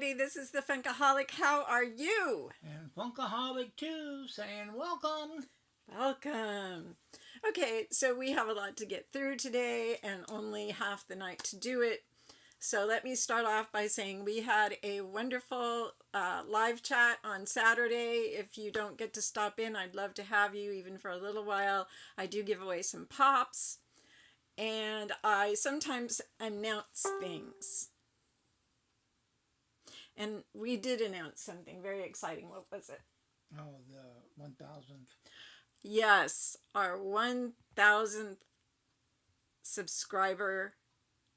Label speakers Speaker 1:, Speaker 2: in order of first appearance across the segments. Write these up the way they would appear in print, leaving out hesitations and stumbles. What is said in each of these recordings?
Speaker 1: everybody. This is the Funkaholic. How are you?
Speaker 2: And Funkaholic too, saying welcome.
Speaker 1: Welcome. Okay, so we have a lot to get through today and only half the night to do it. So let me start off by saying we had a wonderful live chat on Saturday. If you don't get to stop in, I'd love to have you even for a little while. I do give away some pops. And I sometimes announce things. And we did announce something very exciting. What was it?
Speaker 2: Oh, the 1,000th.
Speaker 1: Yes, our 1,000th subscriber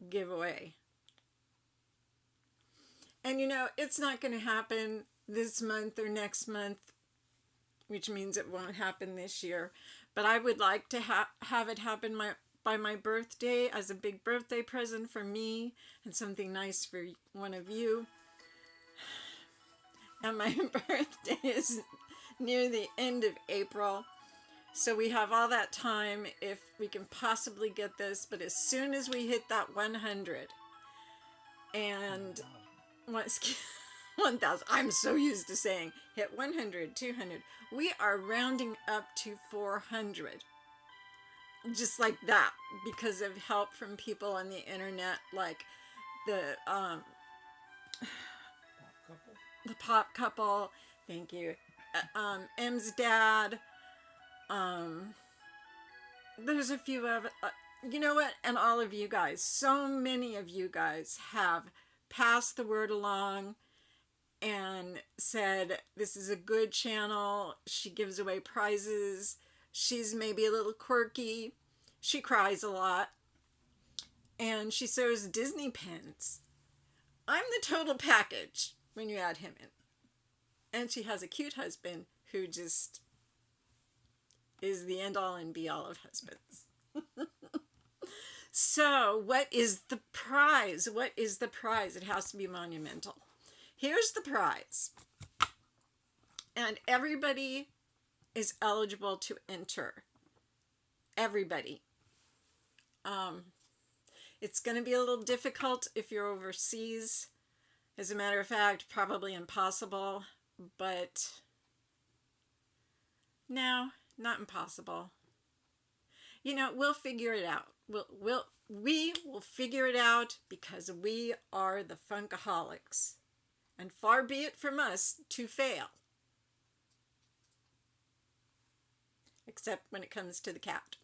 Speaker 1: giveaway. And you know, it's not going to happen this month or next month, which means it won't happen this year. But I would like to have it happen by my birthday as a big birthday present for me and something nice for one of you. And my birthday is near the end of April. So we have all that time if we can possibly get this. But as soon as we hit that 100 and 1,000, I'm so used to saying hit 100, 200. We are rounding up to 400. Just like that, because of help from people on the internet, like the Pop Couple, thank you, M's dad, there's a few of you know what, and all of you guys, so many of you guys have passed the word along and said, this is a good channel, she gives away prizes, she's maybe a little quirky, she cries a lot, and she sews Disney pins. I'm the total package when you add him in. And she has a cute husband who just is the end all and be all of husbands. So what is the prize? What is the prize? It has to be monumental. Here's the prize. And everybody is eligible to enter. Everybody. It's going to be a little difficult if you're overseas. As a matter of fact, probably impossible, but no, not impossible. You know, we'll figure it out. We will figure it out because we are the Funkaholics. And far be it from us to fail. Except when it comes to the cat.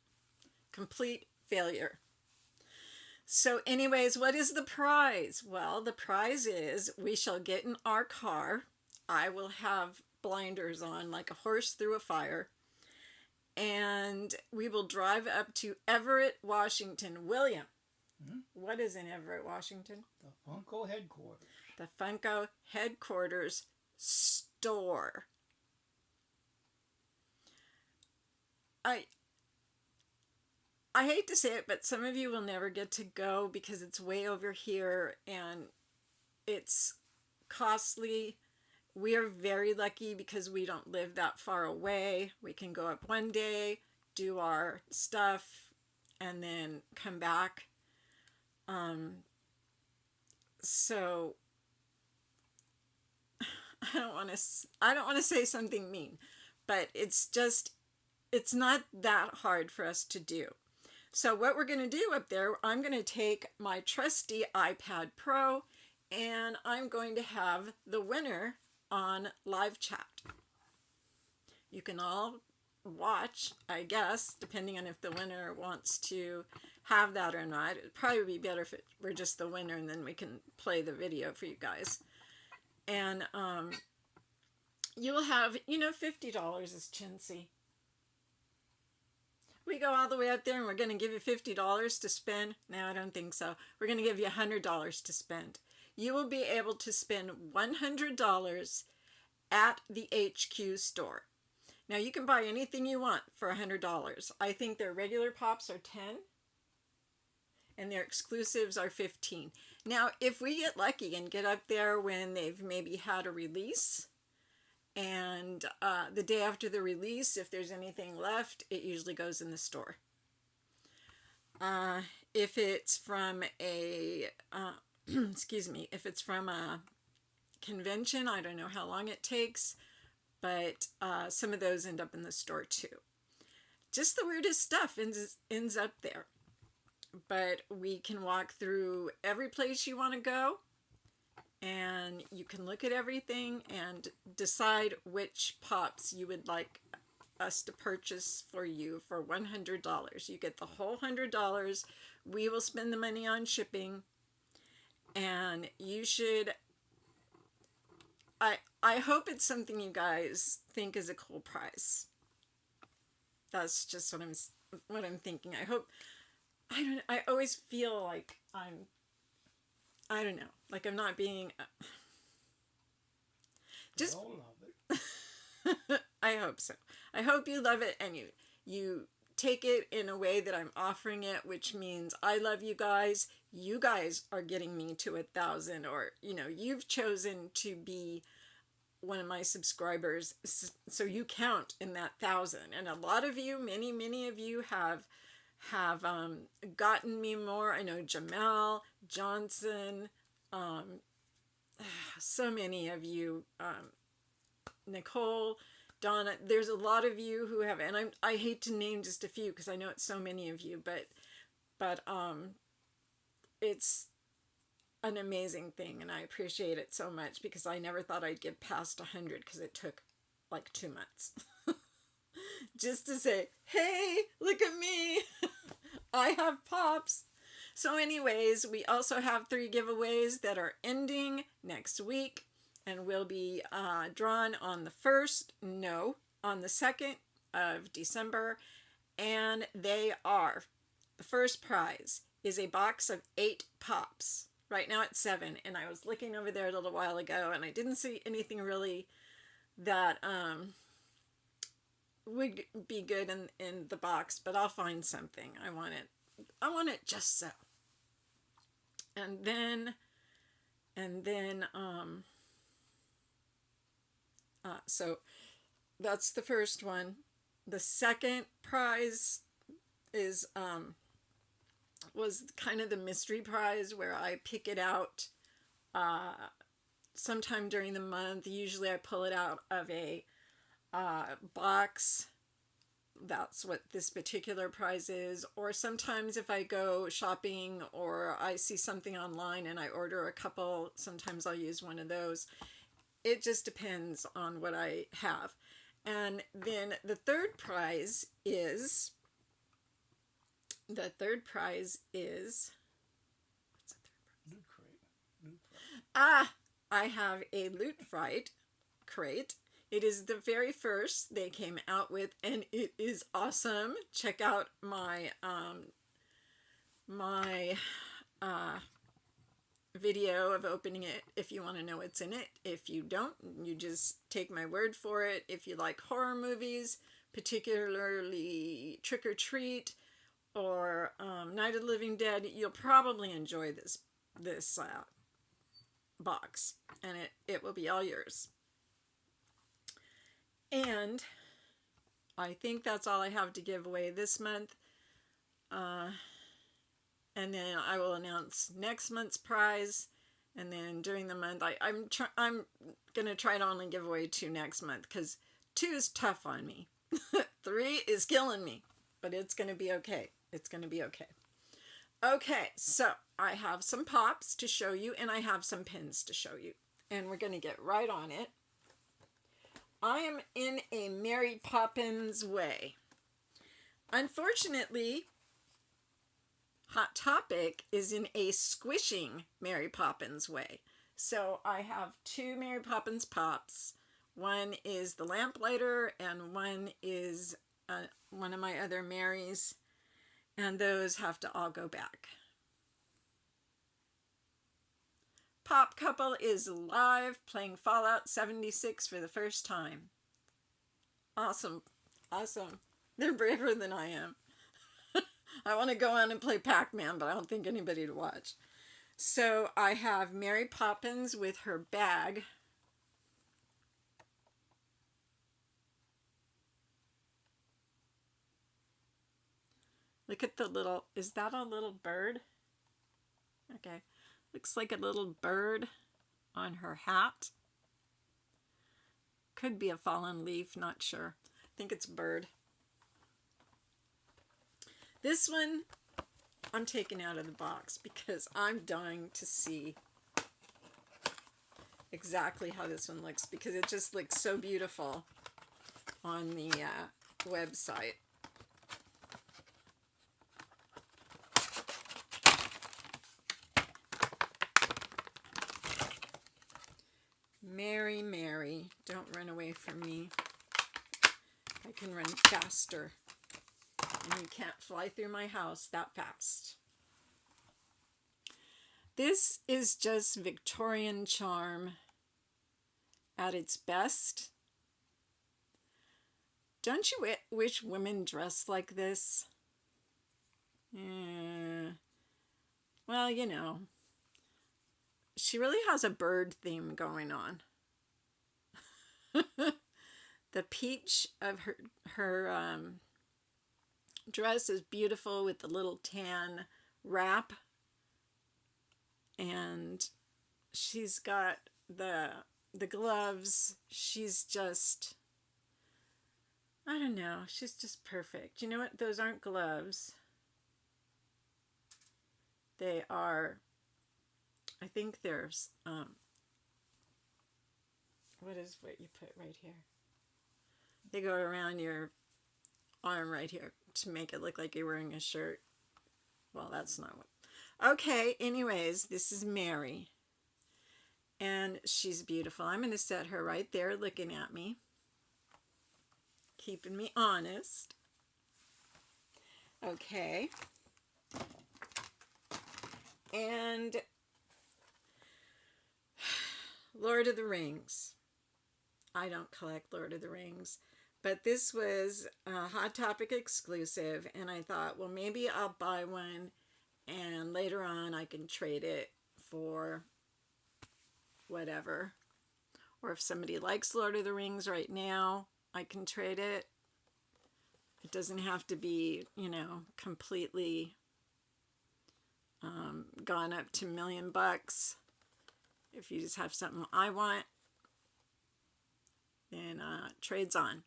Speaker 1: Complete failure. So anyways, what is the prize? Well, the prize is we shall get in our car. I will have blinders on like a horse through a fire. And we will drive up to Everett, Washington. William, what is in Everett, Washington?
Speaker 2: The Funko headquarters.
Speaker 1: The Funko headquarters store. I hate to say it, but some of you will never get to go because it's way over here and it's costly. We are very lucky because we don't live that far away. We can go up one day, do our stuff, and then come back. So I don't want to say something mean, but it's not that hard for us to do. So what we're going to do up there, I'm going to take my trusty iPad Pro and I'm going to have the winner on live chat. You can all watch, I guess, depending on if the winner wants to have that or not. It'd probably be better if it were just the winner and then we can play the video for you guys. And you will have, you know, $50 is chintzy. We go all the way up there and we're going to give you $50 to spend. No, I don't think so. We're going to give you $100 to spend. You will be able to spend $100 at the HQ store. Now you can buy anything you want for $100. I think their regular pops are $10 and their exclusives are $15. Now if we get lucky and get up there when they've maybe had a release, and the day after the release, if there's anything left, it usually goes in the store. If it's from a excuse me, if it's from a convention. I don't know how long it takes, but some of those end up in the store too. Just the weirdest stuff ends up there. But we can walk through every place you want to go, and you can look at everything and decide which pops you would like us to purchase for you for $100. You get the whole $100. We will spend the money on shipping, and you should, I hope it's something you guys think is a cool price. That's just what I'm thinking. I always feel like I don't know, like I'm not being just
Speaker 2: We all love it.
Speaker 1: I hope so. I hope you love it, and you take it in a way that I'm offering it, which means I love you guys. You guys are getting me to 1,000, or you've chosen to be one of my subscribers, so you count in that 1,000. And a lot of you, many of you have gotten me more. I know Jamal Johnson, so many of you, Nicole, Donna. There's a lot of you who have, and I hate to name just a few because I know it's so many of you, but it's an amazing thing, and I appreciate it so much, because I never thought I'd get past 100, because it took like 2 months just to say, hey, look at me. I have pops. So anyways, we also have 3 giveaways that are ending next week, and will be drawn on the 2nd of December. And they are, the first prize is a box of 8 pops. Right now it's 7, and I was looking over there a little while ago, and I didn't see anything really that would be good in the box, but I'll find something. I want it just so. And then so that's the first one. The second prize is was kind of the mystery prize, where I pick it out sometime during the month. Usually I pull it out of a box. That's what this particular prize is. Or sometimes if I go shopping, or I see something online and I order a couple, sometimes I'll use one of those. It just depends on what I have. And then the third prize is what's the third prize?
Speaker 2: Loot crate.
Speaker 1: I have a Loot crate. It is the very first they came out with, and it is awesome. Check out my video of opening it if you want to know what's in it. If you don't, you just take my word for it. If you like horror movies, particularly Trick or Treat or Night of the Living Dead, you'll probably enjoy this box, and it will be all yours. And I think that's all I have to give away this month. And then I will announce next month's prize. And then during the month, I'm going to try to only give away 2 next month, because 2 is tough on me. 3 is killing me, but it's going to be okay. It's going to be okay. Okay, so I have some pops to show you, and I have some pins to show you. And we're going to get right on it. I am in a Mary Poppins way. Unfortunately, Hot Topic is in a squishing Mary Poppins way. So I have 2 Mary Poppins pops. One is the lamplighter, and one is one of my other Marys. And those have to all go back. Pop Couple is live playing Fallout 76 for the first time. Awesome. Awesome. They're braver than I am. I want to go on and play Pac-Man, but I don't think anybody to watch. So I have Mary Poppins with her bag. Look at the little, is that a little bird? Okay. Looks like a little bird. on her hat. Could be a fallen leaf, not sure. I think it's a bird. This one I'm taking out of the box because I'm dying to see exactly how this one looks, because it just looks so beautiful on the website. Mary, Mary, don't run away from me. I can run faster. And you can't fly through my house that fast. This is just Victorian charm at its best. Don't you wish women dressed like this? Well, you know, she really has a bird theme going on. The peach of her dress is beautiful with the little tan wrap, and she's got the gloves. She's just, I don't know, she's just perfect. You know what? Those aren't gloves. They are, I think there's, what is what you put right here? They go around your arm right here to make it look like you're wearing a shirt. Well, that's not what. Okay, anyways, this is Mary. And she's beautiful. I'm going to set her right there looking at me, keeping me honest. Okay. And Lord of the Rings. I don't collect Lord of the Rings, but this was a Hot Topic exclusive, and I thought, well, maybe I'll buy one, and later on I can trade it for whatever. Or if somebody likes Lord of the Rings right now, I can trade it. It doesn't have to be, you know, completely gone up to $1 million. If you just have something I want, then trades on.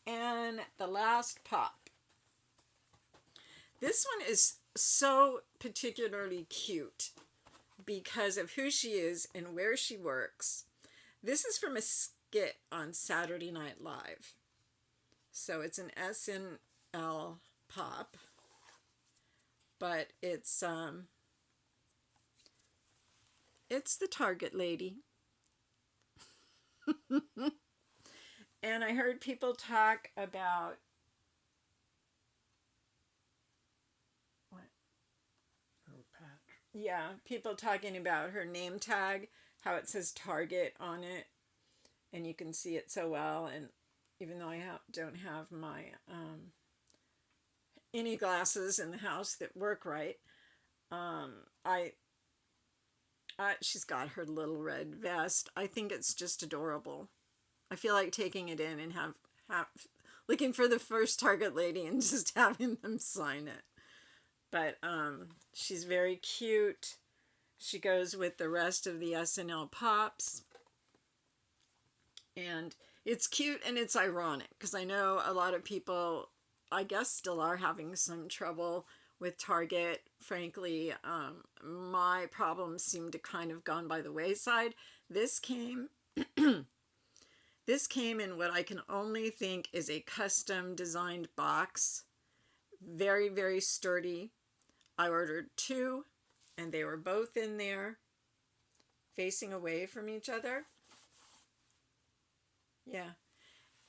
Speaker 1: And the last pop. This one is so particularly cute because of who she is and where she works. This is from a skit on Saturday Night Live. So it's an SNL pop, but it's the Target lady. And I heard people talk about what?
Speaker 2: Her patch.
Speaker 1: Yeah, people talking about her name tag, how it says Target on it, and you can see it so well. And even though I don't have my any glasses in the house that work right, she's got her little red vest. I think it's just adorable. I feel like taking it in and have looking for the first Target lady and just having them sign it. But she's very cute. She goes with the rest of the SNL pops. And it's cute and it's ironic because I know a lot of people, I guess, still are having some trouble with Target. Frankly, my problems seem to kind of gone by the wayside. This came in what I can only think is a custom designed box. Very, very sturdy. I ordered 2 and they were both in there facing away from each other. Yeah.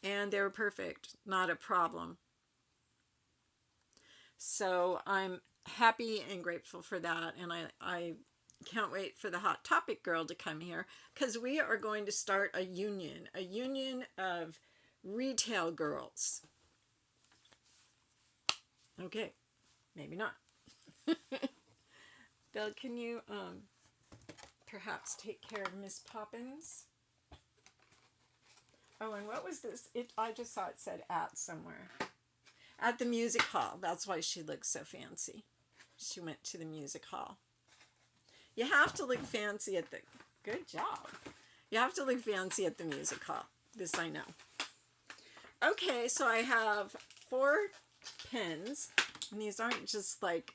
Speaker 1: And they were perfect. Not a problem. So I'm happy and grateful for that. And I can't wait for the Hot Topic girl to come here because we are going to start a union of retail girls. Okay, maybe not. Bill, can you perhaps take care of Miss Poppins? Oh, and what was this? I just saw it said at somewhere. At the music hall. That's why she looks so fancy. she went to the music hall. You have to look fancy at the... Good job. You have to look fancy at the music hall. This I know. Okay, so I have 4 pens. And these aren't just like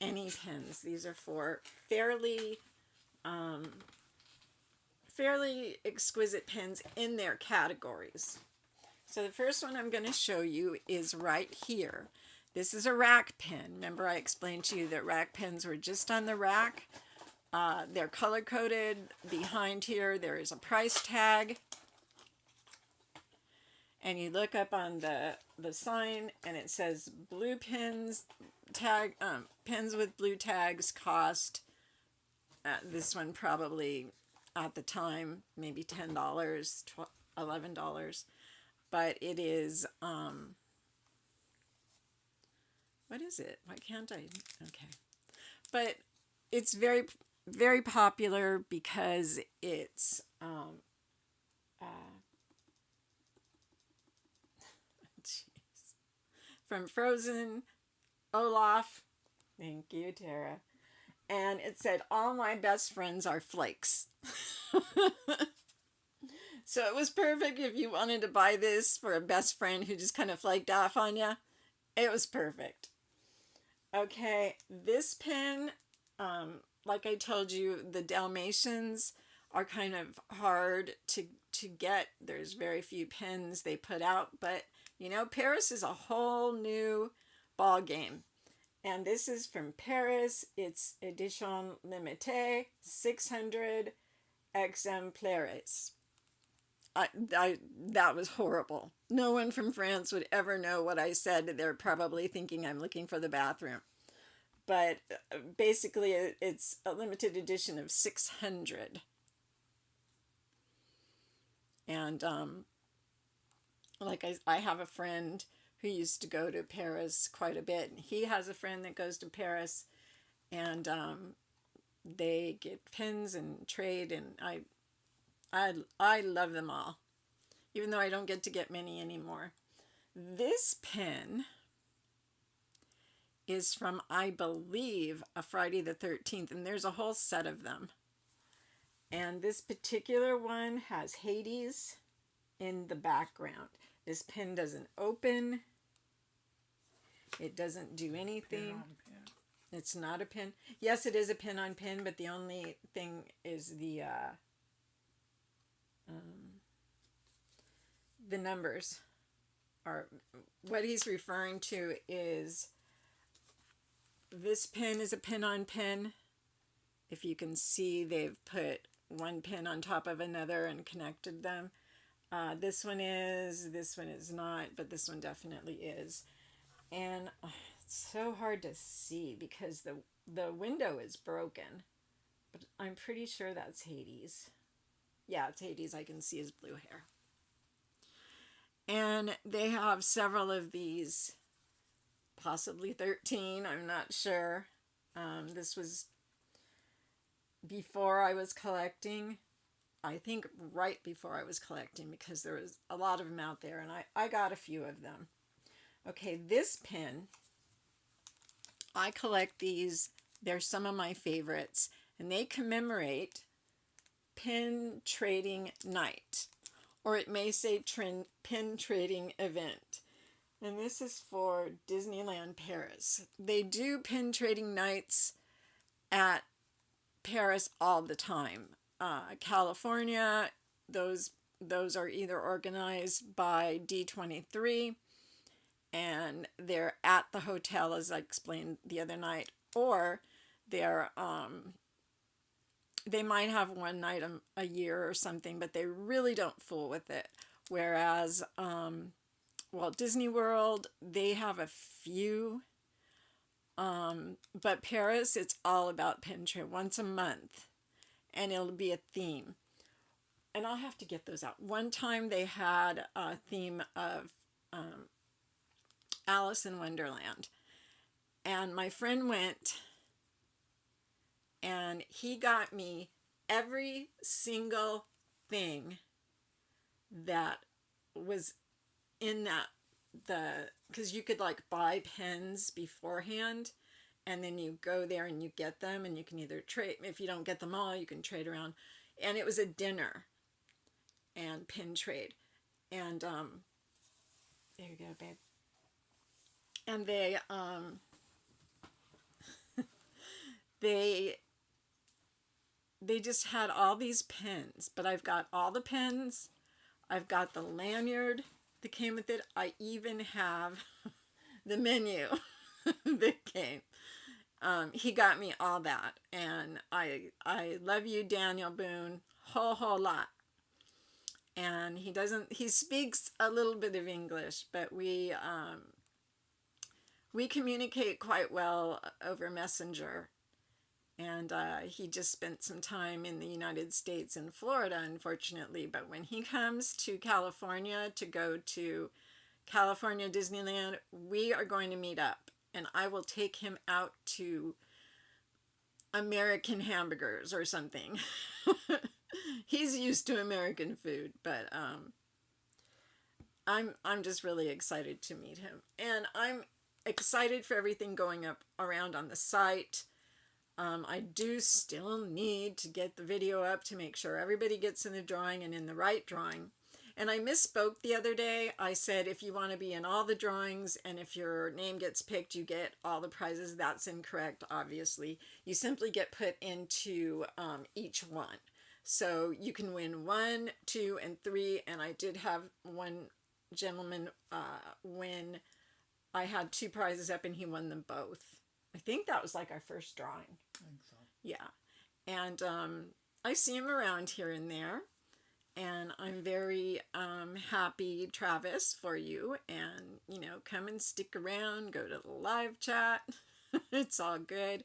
Speaker 1: any pens. These are 4 fairly exquisite pens in their categories. So the first one I'm going to show you is right here. This is a rack pen. Remember I explained to you that rack pens were just on the rack. They're color-coded. Behind here there is a price tag. And you look up on the sign and it says blue pens, pens with blue tags cost, this one probably at the time, maybe $10, $11. But it is, what is it? Why can't I? Okay. But it's very, very popular because it's, jeez. From Frozen, Olaf. Thank you, Tara. And it said, all my best friends are flakes. So it was perfect if you wanted to buy this for a best friend who just kind of flaked off on you. It was perfect. Okay, this pen, like I told you, the Dalmatians are kind of hard to get. There's very few pens they put out, but you know, Paris is a whole new ball game. And this is from Paris. It's Edition Limitée, 600 exemplaires. That was horrible. No one from France would ever know what I said. They're probably thinking I'm looking for the bathroom. But basically, it's a limited edition of 600. And like I have a friend who used to go to Paris quite a bit. He has a friend that goes to Paris, and they get pens and trade, and I love them all, even though I don't get to get many anymore. This pen is from, I believe, a Friday the 13th, and there's a whole set of them. And this particular one has Hades in the background. This pen doesn't open. It doesn't do anything. It's not a pen. Yes, it is a pen on pen, but the only thing is the numbers are what he's referring to. Is this pen is a pen on pen. If you can see, they've put one pen on top of another and connected them. This one is not, but this one definitely is. And it's so hard to see because the window is broken, but I'm pretty sure that's Hades. Yeah, it's Hades. I can see his blue hair. And they have several of these, possibly 13, I'm not sure. This was before I was collecting. I think right before I was collecting, because there was a lot of them out there, and I got a few of them. Okay, this pen, I collect these. They're some of my favorites, and they commemorate Pen Trading Night, or it may say Pen Trading Event. And this is for Disneyland Paris. They do pen trading nights at Paris all the time. California, those are either organized by D23, and they're at the hotel, as I explained the other night, or they're they might have one night a year or something, but they really don't fool with it. Whereas Walt Disney World, they have a few, but Paris, it's all about pen trade once a month, and it'll be a theme. And I'll have to get those out. One time they had a theme of Alice in Wonderland, and my friend went, and he got me every single thing that was in that, because you could like buy pens beforehand, and then you go there and you get them, and you can either trade. If you don't get them all, you can trade around. And it was a dinner and pin trade. And there you go, babe. And they just had all these pins, but I've got all the pins. I've got the lanyard that came with it. I even have the menu that came. He got me all that, and I love you, Daniel Boone, whole lot. And he speaks a little bit of English, but we communicate quite well over Messenger. And he just spent some time in the United States in Florida, unfortunately. But when he comes to California to go to California Disneyland, we are going to meet up. And I will take him out to American hamburgers or something. He's used to American food, but I'm just really excited to meet him. And I'm excited for everything going up around on the site. I do still need to get the video up to make sure everybody gets in the drawing and in the right drawing. And I misspoke the other day. I said if you want to be in all the drawings and if your name gets picked, you get all the prizes. That's incorrect, obviously. You simply get put into each one. So you can win 1, 2, and 3. And I did have one gentleman win. I had 2 prizes up and he won them both. I think that was like our first drawing.
Speaker 2: I think so.
Speaker 1: Yeah. And I see him around here and there. And I'm very happy, Travis, for you. And, you know, come and stick around. Go to the live chat. It's all good.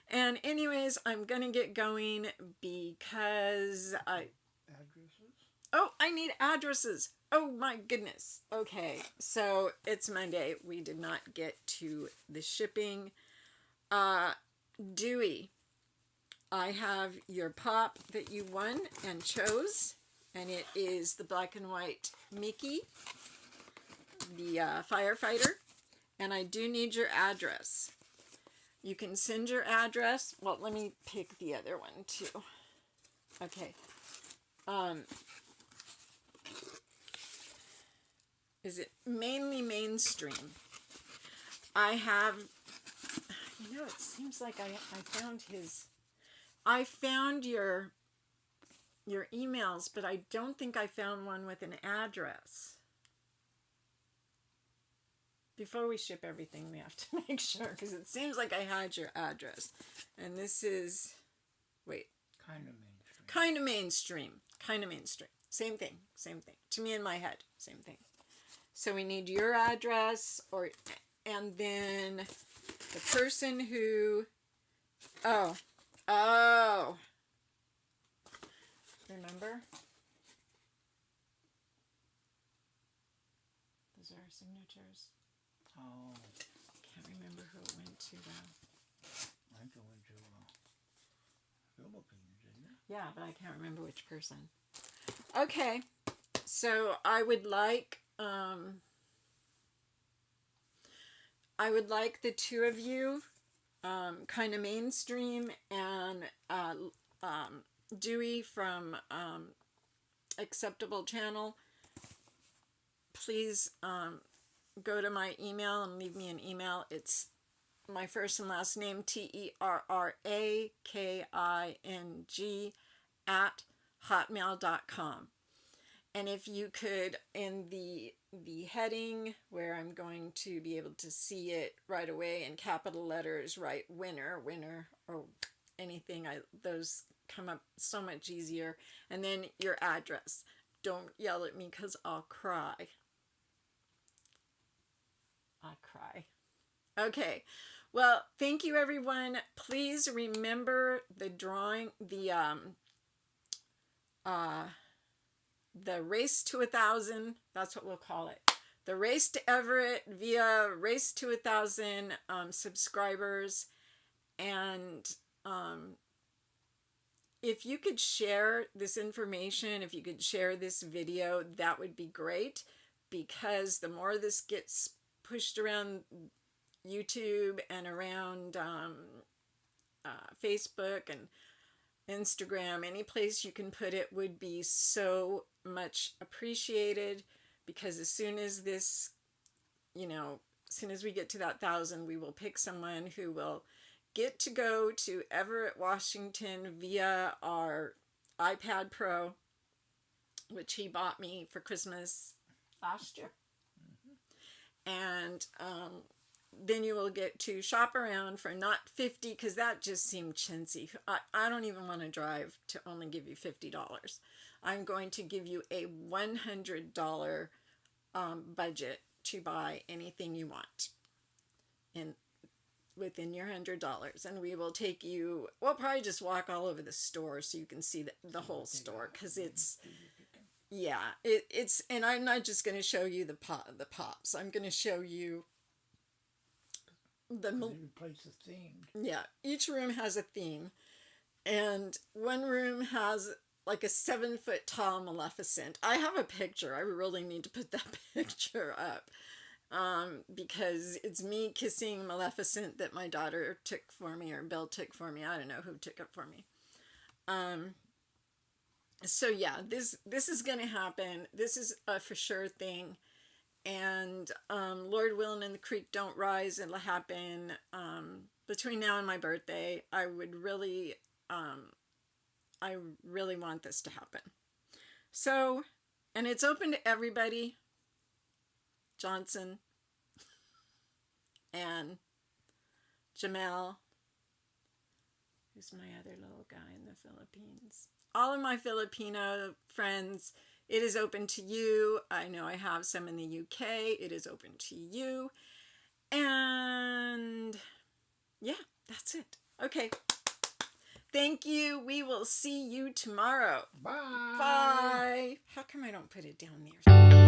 Speaker 1: And anyways, I'm going to get going because
Speaker 2: Addresses?
Speaker 1: Oh, I need addresses. Oh, my goodness. Okay, so it's Monday. We did not get to the shipping. Dewey, I have your pop that you won and chose. And it is the black and white Mickey, the firefighter. And I do need your address. You can send your address. Well, let me pick the other one too. Okay. Is it mainly mainstream? I have, you know, it seems like I found his, I found your emails, but I don't think I found one with an address. Before we ship everything, we have to make sure, because it seems like I had your address. And this is, wait.
Speaker 2: Kind of mainstream.
Speaker 1: Kind of mainstream. Kind of mainstream. Same thing. Same thing. To me in my head, same thing. So we need your address, and then the person who, oh. Remember? Those are our signatures.
Speaker 2: Oh.
Speaker 1: Can't remember who it went to though.
Speaker 2: I think it went to Philippines, didn't it?
Speaker 1: Yeah, but I can't remember which person. Okay, so I would like the two of you, kind of mainstream, and Dewey from Acceptable Channel. Please go to my email and leave me an email. It's my first and last name, TERRAKING @hotmail.com. And if you could, in the heading where I'm going to be able to see it right away in capital letters, write winner, or anything, those come up so much easier. And then your address. Don't yell at me because I'll cry. Okay. Well, thank you, everyone. Please remember the drawing, the Race to 1,000. That's what we'll call it. The Race to Everett via Race to 1,000 subscribers. And if you could share this information, if you could share this video, that would be great. Because the more this gets pushed around YouTube and around Facebook and Instagram, any place you can put it would be so much appreciated, because as soon as this, as soon as we get to that 1,000, we will pick someone who will get to go to Everett, Washington via our iPad Pro, which he bought me for Christmas last year. And then you will get to shop around for not 50, because that just seemed chintzy. I don't even want to drive to only give you $50. I'm going to give you a $100 budget to buy anything you want within your $100, and we will take you. We'll probably just walk all over the store so you can see the whole store, because it's it's. And I'm not just going to show you the pops. I'm going to show you
Speaker 2: Every place is themed.
Speaker 1: Yeah, each room has a theme, and one room has like a 7-foot tall Maleficent. I have a picture. I really need to put that picture up, because it's me kissing Maleficent that my daughter took for me, or Bill took for me. I don't know who took it for me. So yeah, this is gonna happen. This is a for sure thing. And Lord willing and the creek don't rise, it'll happen between now and my birthday. I really want this to happen. So, and it's open to everybody. Johnson and Jamel, who's my other little guy in the Philippines. All of my Filipino friends, it is open to you. I know I have some in the UK. It is open to you. And yeah, that's it. Okay. Thank you. We will see you tomorrow.
Speaker 2: Bye.
Speaker 1: Bye. How come I don't put it down there?